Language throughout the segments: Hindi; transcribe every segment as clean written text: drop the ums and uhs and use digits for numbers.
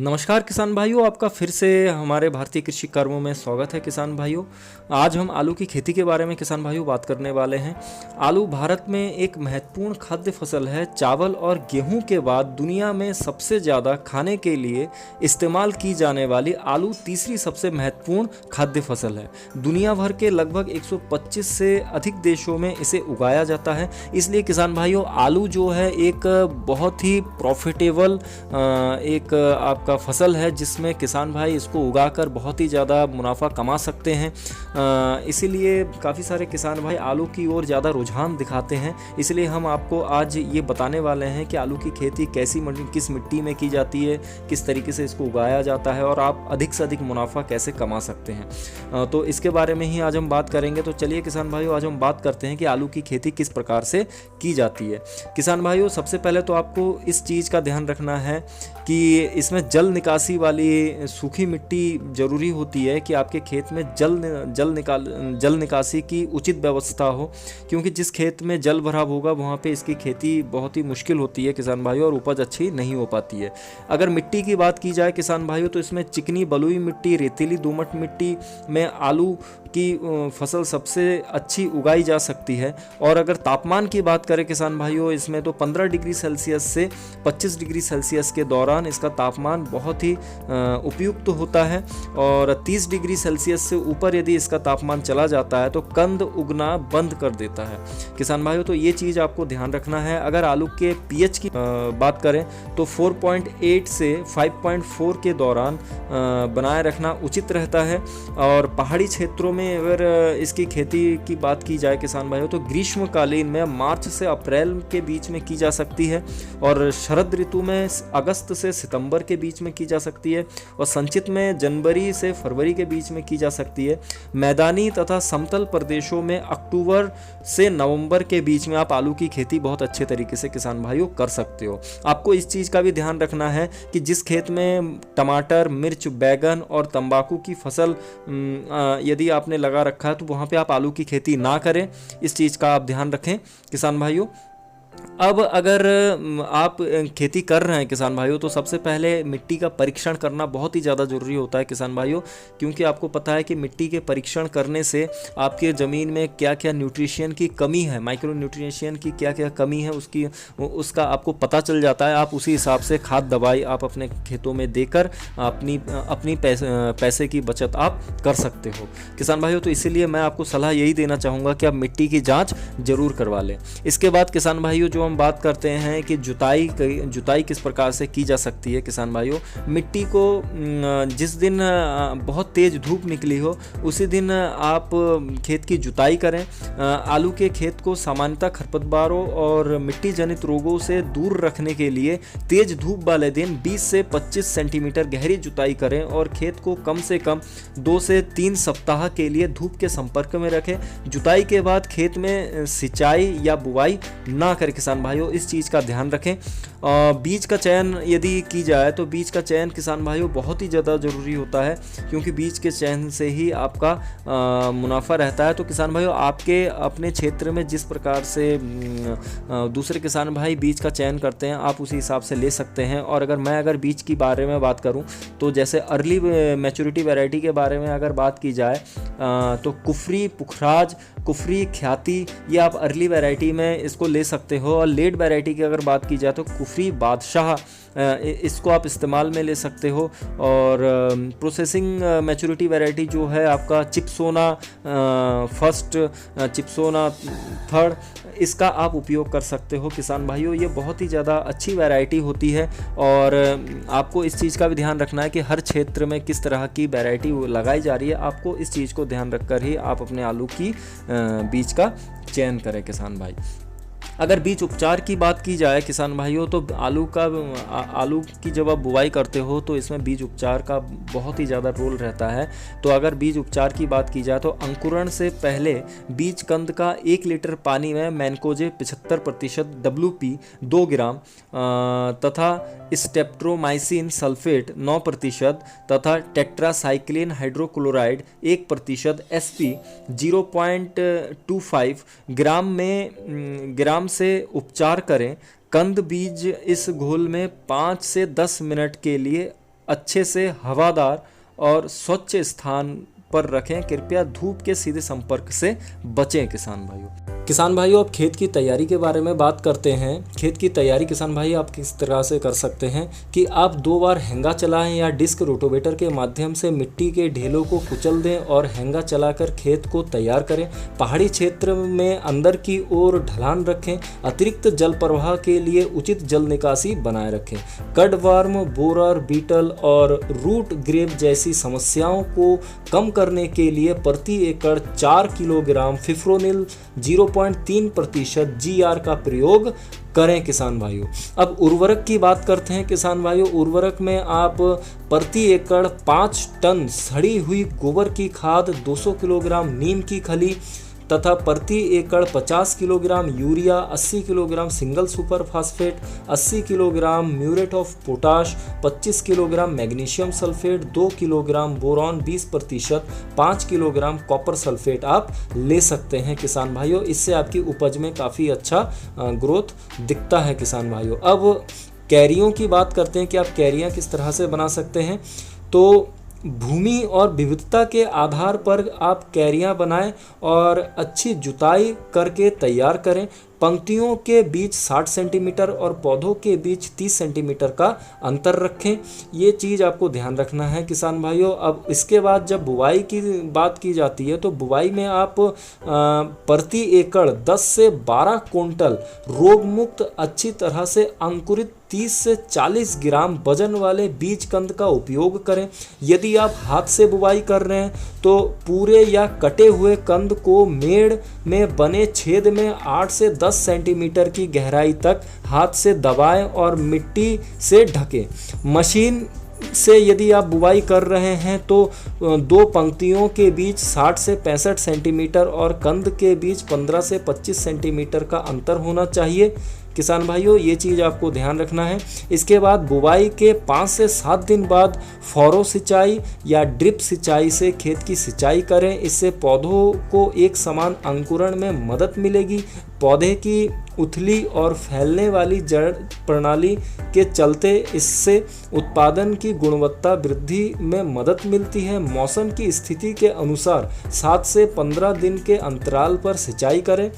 नमस्कार किसान भाइयों, आपका फिर से हमारे भारतीय कृषि कर्मों में स्वागत है। किसान भाइयों, आज हम आलू की खेती के बारे में किसान भाइयों बात करने वाले हैं। आलू भारत में एक महत्वपूर्ण खाद्य फसल है। चावल और गेहूं के बाद दुनिया में सबसे ज़्यादा खाने के लिए इस्तेमाल की जाने वाली आलू तीसरी सबसे महत्वपूर्ण खाद्य फसल है। दुनिया भर के लगभग 125 से अधिक देशों में इसे उगाया जाता है। इसलिए किसान भाइयों, आलू जो है एक बहुत ही प्रॉफिटेबल एक आपका फसल है, जिसमें किसान भाई इसको उगाकर बहुत ही ज़्यादा मुनाफा कमा सकते हैं। इसीलिए काफ़ी सारे किसान भाई आलू की ओर ज़्यादा रुझान दिखाते हैं। इसलिए हम आपको आज ये बताने वाले हैं कि आलू की खेती किस मिट्टी में की जाती है, किस तरीके से इसको उगाया जाता है और आप अधिक से अधिक मुनाफा कैसे कमा सकते हैं। तो इसके बारे में ही आज हम बात करेंगे। तो चलिए किसान भाइयों, आज हम बात करते हैं कि आलू की खेती किस प्रकार से की जाती है। किसान भाइयों, सबसे पहले तो आपको इस चीज़ का ध्यान रखना है कि इसमें जल निकासी वाली सूखी मिट्टी ज़रूरी होती है कि आपके खेत में जल निकासी की उचित व्यवस्था हो, क्योंकि जिस खेत में जल भराव होगा वहाँ पे इसकी खेती बहुत ही मुश्किल होती है किसान भाइयों, और उपज अच्छी नहीं हो पाती है। अगर मिट्टी की बात की जाए किसान भाइयों, तो इसमें चिकनी बलुई मिट्टी, रेतीली दोमट मिट्टी में आलू की फसल सबसे अच्छी उगाई जा सकती है। और अगर तापमान की बात करें किसान भाइयों, इसमें तो 15 डिग्री सेल्सियस से 25 डिग्री सेल्सियस के दौरान इसका तापमान बहुत ही उपयुक्त होता है। और 30 डिग्री सेल्सियस से ऊपर यदि इसका तापमान चला जाता है तो कंद उगना बंद कर देता है। किसान भाइयों, तो ये चीज़ आपको ध्यान रखना है। अगर आलू के पीएच की बात करें तो 4.8 से 5.4 के दौरान बनाए रखना उचित रहता है। और पहाड़ी क्षेत्रों में अगर इसकी खेती की बात की जाए किसान भाइयों, तो ग्रीष्मकालीन में मार्च से अप्रैल के बीच में की जा सकती है, और शरद ऋतु में अगस्त से सितंबर के बीच में की जा सकती है, और संचित में जनवरी से फरवरी के बीच में की जा सकती है। मैदानी तथा समतल प्रदेशों में अक्टूबर से नवंबर के बीच में आप आलू की खेती बहुत अच्छे तरीके से किसान भाइयों कर सकते हो। आपको इस चीज़ का भी ध्यान रखना है कि जिस खेत में टमाटर, मिर्च, बैगन और तंबाकू की फसल यदि आपने लगा रखा है तो वहाँ पे आप आलू की खेती ना करें। इस चीज़ का आप ध्यान रखें किसान भाइयों। अब अगर आप खेती कर रहे हैं किसान भाइयों, तो सबसे पहले मिट्टी का परीक्षण करना बहुत ही ज़्यादा ज़रूरी होता है किसान भाइयों, क्योंकि आपको पता है कि मिट्टी के परीक्षण करने से आपके ज़मीन में क्या क्या न्यूट्रिशन की कमी है, माइक्रो न्यूट्रिशन की क्या क्या कमी है, उसका आपको पता चल जाता है। आप उसी हिसाब से खाद दवाई आप अपने खेतों में देकर अपनी पैसे की बचत आप कर सकते हो किसान भाइयों। तो इसीलिए मैं आपको सलाह यही देना चाहूँगा कि आप मिट्टी की जाँच ज़रूर करवा लें। इसके बाद किसान भाइयों, जो हम बात करते हैं कि जुताई किस प्रकार से की जा सकती है किसान भाइयों। मिट्टी को जिस दिन बहुत तेज धूप निकली हो उसी दिन आप खेत की जुताई करें। आलू के खेत को सामान्यतः खरपतवारों और मिट्टी जनित रोगों से दूर रखने के लिए तेज धूप वाले दिन 20 से 25 सेंटीमीटर गहरी जुताई करें, और खेत को कम से कम 2 से 3 सप्ताह के लिए धूप के संपर्क में रखें। जुताई के बाद खेत में सिंचाई या बुवाई ना करें किसान भाइयों, इस चीज़ का ध्यान रखें। बीज का चयन यदि की जाए तो बीज का चयन किसान भाइयों बहुत ही ज़्यादा ज़रूरी होता है, क्योंकि बीज के चयन से ही आपका मुनाफा रहता है। तो किसान भाइयों, आपके अपने क्षेत्र में जिस प्रकार से दूसरे किसान भाई बीज का चयन करते हैं, आप उसी हिसाब से ले सकते हैं। और अगर बीज की बारे में बात करूं तो जैसे अर्ली मैच्योरिटी वैरायटी के बारे में अगर बात की जाए तो कुफरी, पुखराज, कुफरी, ख्याति, ये आप अर्ली वैरायटी में इसको ले सकते हो। और लेट वैरायटी की अगर बात की जाए तो कुफरी, बादशाह, इसको आप इस्तेमाल में ले सकते हो। और प्रोसेसिंग मैच्योरिटी वैरायटी जो है आपका चिपसोना फर्स्ट, चिपसोना थर्ड, इसका आप उपयोग कर सकते हो किसान भाइयों। ये बहुत ही ज़्यादा अच्छी वैरायटी होती है, और आपको इस चीज़ का भी ध्यान रखना है कि हर क्षेत्र में किस तरह की वैरायटी लगाई जा रही है। आपको इस चीज़ को ध्यान रखकर ही आप अपने आलू की बीज का चयन करें किसान भाई। अगर बीज उपचार की बात की जाए किसान भाइयों, तो आलू की जब आप बुवाई करते हो तो इसमें बीज उपचार का बहुत ही ज़्यादा रोल रहता है। तो अगर बीज उपचार की बात की जाए तो अंकुरण से पहले बीज कंद का 1 लीटर पानी में मैनकोजे 75% WP 2 ग्राम तथा स्टेप्ट्रोमाइसिन सल्फेट 9% तथा टेट्रासाइक्लिन हाइड्रोक्लोराइड 1% SP 0.25 ग्राम से उपचार करें। कंद बीज इस घोल में 5 से 10 मिनट के लिए अच्छे से हवादार और स्वच्छ स्थान पर रखें। कृपया धूप के सीधे संपर्क से बचें किसान भाइयों। किसान भाइयों, अब खेत की तैयारी के बारे में बात करते हैं। खेत की तैयारी किसान भाई आप किस तरह से कर सकते हैं कि आप 2 बार हेंगा चलाएं या डिस्क रोटोवेटर के माध्यम से मिट्टी के ढेलों को कुचल दें और हेंगा चलाकर खेत को तैयार करें। पहाड़ी क्षेत्र में अंदर की ओर ढलान रखें। अतिरिक्त जल प्रवाह के लिए उचित जल निकासी बनाए रखें। कडवर्म, बोरर, बीटल और रूट ग्रेब जैसी समस्याओं को कम करने के लिए प्रति एकड़ 4 किलोग्राम फिफ्रोनिल 0.3% GR का प्रयोग करें किसान भाइयों। अब उर्वरक की बात करते हैं किसान भाइयों। उर्वरक में आप प्रति एकड़ 5 टन सड़ी हुई गोबर की खाद, 200 किलोग्राम नीम की खली तथा प्रति एकड़ 50 kilogram urea, 80 kilogram single super phosphate, 80 kilogram muriate of potash, 25 kilogram magnesium sulphate, 2 kilogram boron 20%, 5 kilogram copper sulphate आप ले सकते हैं किसान भाइयों। इससे आपकी उपज में काफ़ी अच्छा ग्रोथ दिखता है किसान भाइयों। अब कैरियों की बात करते हैं कि आप कैरियाँ किस तरह से बना सकते हैं। तो भूमि और विविधता के आधार पर आप कैरियां बनाएं और अच्छी जुताई करके तैयार करें। पंक्तियों के बीच 60 सेंटीमीटर और पौधों के बीच 30 सेंटीमीटर का अंतर रखें। ये चीज़ आपको ध्यान रखना है किसान भाइयों। अब इसके बाद जब बुवाई की बात की जाती है तो बुवाई में आप प्रति एकड़ 10 से 12 क्विंटल रोग मुक्त अच्छी तरह से अंकुरित 30 से 40 ग्राम वजन वाले बीज कंद का उपयोग करें। यदि आप हाथ से बुवाई कर रहे हैं तो पूरे या कटे हुए कंद को मेड़ में बने छेद में 8 से 10 सेंटीमीटर की गहराई तक हाथ से दबाएं और मिट्टी से ढकें। मशीन से यदि आप बुवाई कर रहे हैं तो 2 पंक्तियों के बीच 60 से 65 सेंटीमीटर और कंद के बीच 15 से 25 सेंटीमीटर का अंतर होना चाहिए किसान भाइयों। ये चीज़ आपको ध्यान रखना है। इसके बाद बुवाई के 5 से 7 दिन बाद फौरो सिंचाई या ड्रिप सिंचाई से खेत की सिंचाई करें। इससे पौधों को एक समान अंकुरण में मदद मिलेगी। पौधे की उथली और फैलने वाली जड़ प्रणाली के चलते इससे उत्पादन की गुणवत्ता वृद्धि में मदद मिलती है। मौसम की स्थिति के अनुसार 7 से 15 दिन के अंतराल पर सिंचाई करें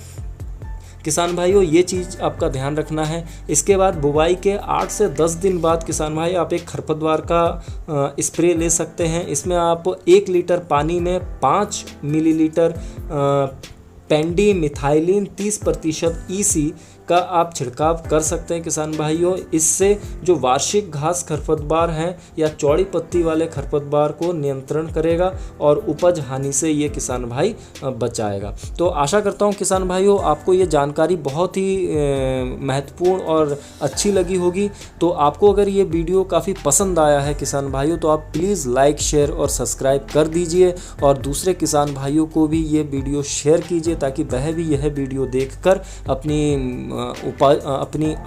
किसान भाइयों। ये चीज़ आपका ध्यान रखना है। इसके बाद बुवाई के 8 से 10 दिन बाद किसान भाई आप एक खरपतवार का स्प्रे ले सकते हैं। इसमें आप 1 लीटर पानी में 5 मिलीलीटर पेंडी मिथाइलिन 30% EC का आप छिड़काव कर सकते हैं किसान भाइयों। इससे जो वार्षिक घास खरपतवार हैं या चौड़ी पत्ती वाले खरपतवार को नियंत्रण करेगा और उपज हानि से ये किसान भाई बचाएगा। तो आशा करता हूँ किसान भाइयों आपको ये जानकारी बहुत ही महत्वपूर्ण और अच्छी लगी होगी। तो आपको अगर ये वीडियो काफ़ी पसंद आया है किसान भाइयों तो आप प्लीज़ लाइक, शेयर और सब्सक्राइब कर दीजिए और दूसरे किसान भाइयों को भी ये वीडियो शेयर कीजिए ताकि वह भी यह वीडियो देखकर अपनी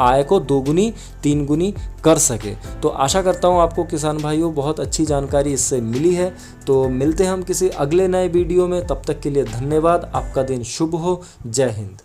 आय को 2 गुनी 3 गुनी कर सके। तो आशा करता हूँ आपको किसान भाइयों बहुत अच्छी जानकारी इससे मिली है। तो मिलते हैं हम किसी अगले नए वीडियो में, तब तक के लिए धन्यवाद। आपका दिन शुभ हो। जय हिंद।